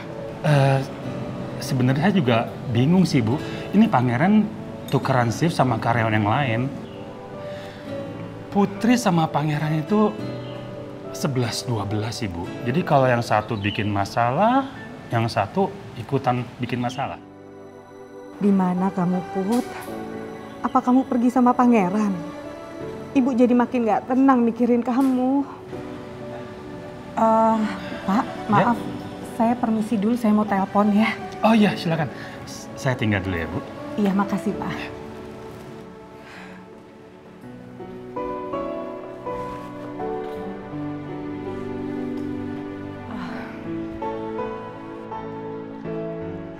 Sebenarnya saya juga bingung sih Bu, ini Pangeran tukeran shift sama karyawan yang lain. Putri sama Pangeran itu 11-12 Ibu, jadi kalau yang satu bikin masalah, yang satu ikutan bikin masalah. Di mana kamu Put? Apa kamu pergi sama Pangeran? Ibu jadi makin gak tenang mikirin kamu. Pak, maaf. Ya? Saya permisi dulu, saya mau telepon ya. Oh iya, silakan. Saya tinggal dulu ya Bu. Iya, makasih Pak.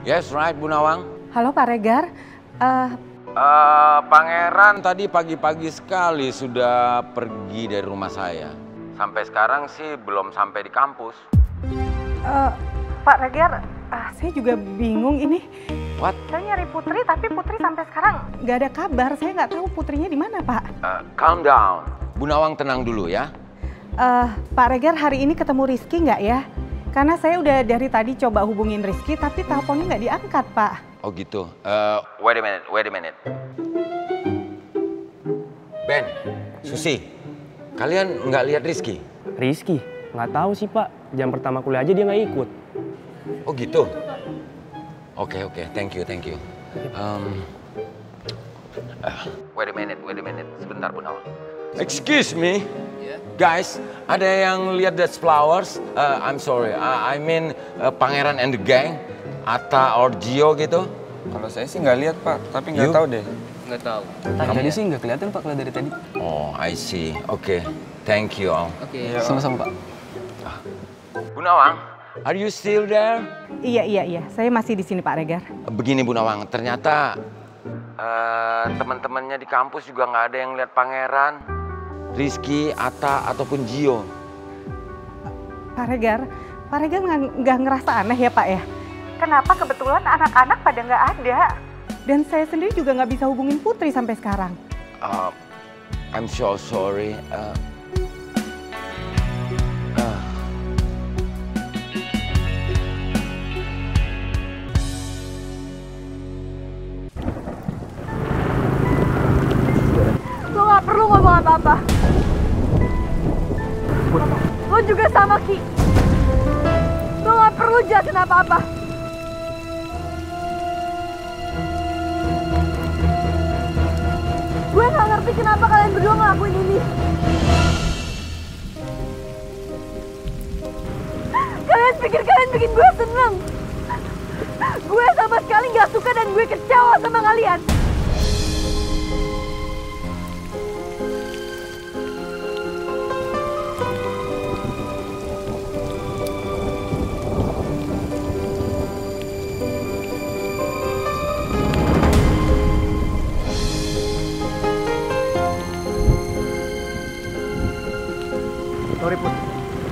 Yes, right Bu Nawang. Halo Pak Regar, Pangeran tadi pagi-pagi sekali sudah pergi dari rumah saya. Sampai sekarang sih belum sampai di kampus. Pak Regar, saya juga bingung ini. What? Saya nyari Putri, tapi Putri sampai sekarang nggak ada kabar. Saya nggak tahu Putrinya di mana Pak. Calm down, Bu Nawang tenang dulu ya. Pak Regar, hari ini ketemu Rizky nggak ya? Karena saya udah dari tadi coba hubungin Rizky, tapi teleponnya nggak diangkat Pak. Oh gitu. Wait a minute. Ben, Susi, kalian nggak lihat Rizky? Rizky? Nggak tahu sih Pak. Jam pertama kuliah aja dia nggak ikut. Oh gitu. Oke, thank you. Wait a minute. Sebentar Bu Nawang. Excuse me. Guys, ada yang lihat that flowers? I'm sorry, I mean Pangeran and the gang, Atta or Gio gitu? Kalau saya sih nggak lihat Pak, tapi nggak tahu deh. Nggak tahu. Tadi sih nggak kelihatan Pak kalau dari tadi. Oh, I see. Oke, thank you Om. Oke, sama-sama Pak. Bu Nawang, are you still there? Iya. Saya masih di sini Pak Regar. Begini Bu Nawang, ternyata teman-temannya di kampus juga nggak ada yang lihat Pangeran, Rizky, Atta, ataupun Gio. Pak Regar nggak ngerasa aneh ya Pak ya? Kenapa kebetulan anak-anak pada nggak ada? Dan saya sendiri juga nggak bisa hubungin Putri sampai sekarang. I'm so sorry. Lo nggak perlu ngomong apa-apa. Lo juga sama Ki. Lo nggak perlu jelasin apa-apa. Gue nggak ngerti kenapa kalian berdua ngelakuin ini. Kalian pikir kalian bikin gue seneng? Gue sama sekali nggak suka dan gue kecewa sama kalian.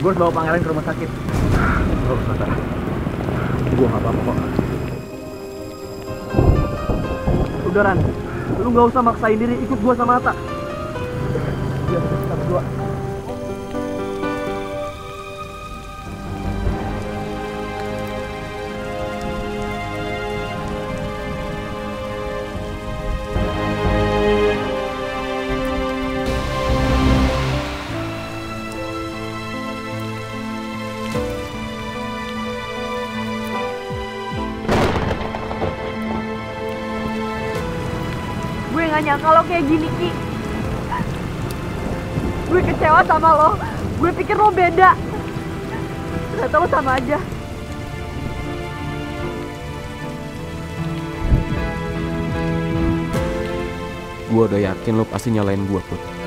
Gue harus bawa pangeran ke rumah sakit. Gak usah, Tara. Gue gak apa-apa kok. Udah, Ran. Lu gak usah maksain diri ikut gue sama Atta. Biar kita berdua. Gue gak nyangka lo kayak gini, Ki. Gue kecewa sama lo. Gue pikir lo beda. Ternyata lo sama aja. Gue udah yakin lo pasti nyalain gue, Put.